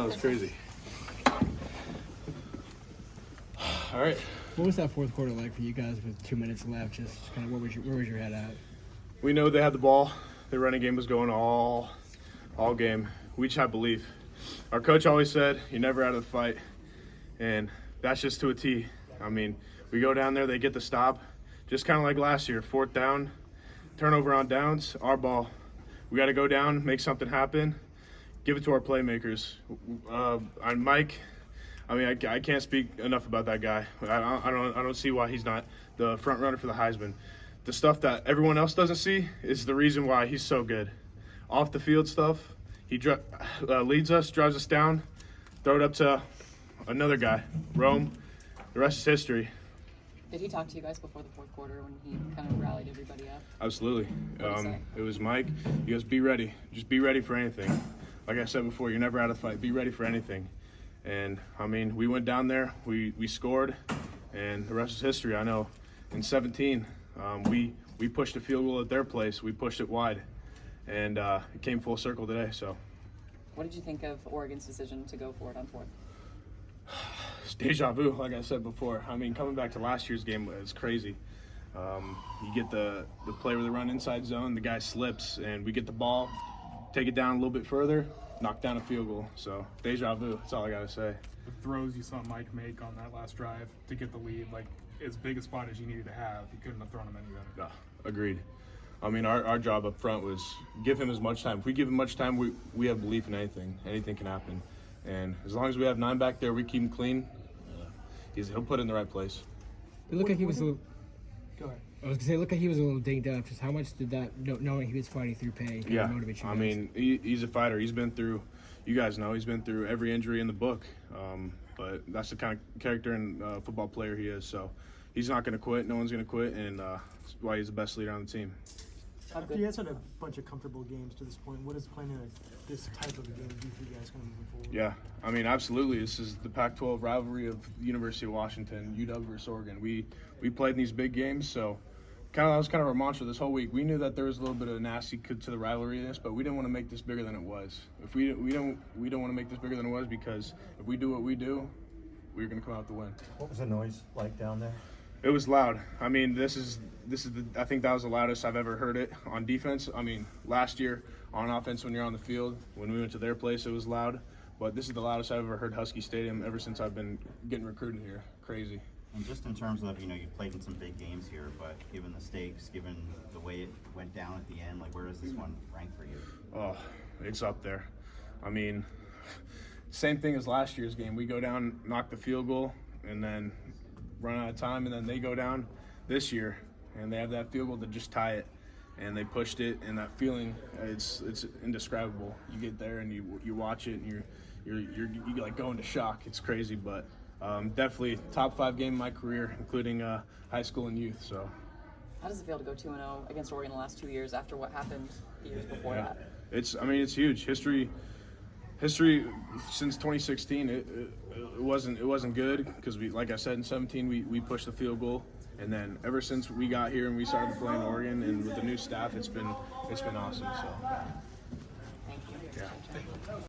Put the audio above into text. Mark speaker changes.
Speaker 1: know, it's crazy. All right.
Speaker 2: What was that fourth quarter like for you guys with 2 minutes left? Just kind of where was your head at?
Speaker 1: We know they had the ball. The running game was going all game. We just had belief. Our coach always said, "You're never out of the fight," and that's just to a T. I mean, we go down there, they get the stop, just kind of like last year. Fourth down, turnover on downs, our ball. We got to go down, make something happen, give it to our playmakers. On Mike, I mean, I can't speak enough about that guy. I don't see why he's not the front runner for the Heisman. The stuff that everyone else doesn't see is the reason why he's so good. Off the field stuff, he leads us, drives us down, throw it up to another guy, Rome. The rest is history.
Speaker 3: Did he talk to you guys before the fourth quarter when he kind of rallied everybody up?
Speaker 1: Absolutely.
Speaker 3: What did he say?
Speaker 1: It was Mike. He goes, "Be ready. Just be ready for anything." Like I said before, you're never out of the fight. Be ready for anything. And, I mean, we went down there, we scored, and the rest is history. I know in 17, we pushed a field goal at their place. We pushed it wide, and it came full circle today. So,
Speaker 3: what did you think of Oregon's decision to go for it on fourth?
Speaker 1: It's deja vu, like I said before. I mean, coming back to last year's game, it's crazy. You get the play where they run inside zone, the guy slips, and we get the ball, take it down a little bit further, knock down a field goal. So, deja vu, that's all I got to say.
Speaker 4: The throws you saw Mike make on that last drive to get the lead, like as big a spot as you needed to have, you couldn't have thrown him any better.
Speaker 1: Agreed. I mean, our job up front was give him as much time. If we give him much time, we have belief in anything. Anything can happen. And as long as we have 9 back there, we keep him clean, he'll put it in the right place.
Speaker 2: It looked like he was a little.
Speaker 4: Go ahead.
Speaker 2: I was gonna say, look like he was a little dinged up. Just how much did that, knowing he was fighting through pain, kind of motivate you guys?
Speaker 1: I mean, he's a fighter. He's been through, you guys know, he's been through every injury in the book. But that's the kind of character and football player he is. So he's not going to quit. No one's going to quit, and that's why he's the best leader on the team.
Speaker 5: After you guys had a bunch of comfortable games to this point, what is playing this type of a game do for you guys kind of moving forward?
Speaker 1: Yeah, I mean, absolutely. This is the Pac-12 rivalry of the University of Washington, UW versus Oregon. We played in these big games, so that was kind of our mantra this whole week. We knew that there was a little bit of nasty to the rivalry in this, but we didn't want to make this bigger than it was. If we don't want to make this bigger than it was, because if we do what we do, we're going to come out to win.
Speaker 6: What was the noise like down there?
Speaker 1: It was loud. I mean, this is I think that was the loudest I've ever heard it on defense. I mean, last year on offense when you're on the field, when we went to their place, it was loud. But this is the loudest I've ever heard Husky Stadium ever since I've been getting recruited here. Crazy.
Speaker 7: And just in terms of, you've played in some big games here, but given the stakes, given the way it went down at the end, like where does this one rank for you?
Speaker 1: Oh, it's up there. I mean, same thing as last year's game. We go down, knock the field goal, and then run out of time, and then they go down this year, and they have that field goal to just tie it, and they pushed it, and that feeling, it's indescribable. You get there and you watch it, and you like go into shock. It's crazy, but definitely top 5 game in my career, including high school and youth. So,
Speaker 3: how does it feel to go 2-0 against Oregon the last 2 years after what happened the years before that?
Speaker 1: It's huge. History since 2016, it wasn't good because like I said, in 17 we pushed the field goal, and then ever since we got here and we started playing Oregon and with the new staff, it's been awesome. So.
Speaker 3: Thank you.
Speaker 1: Yeah.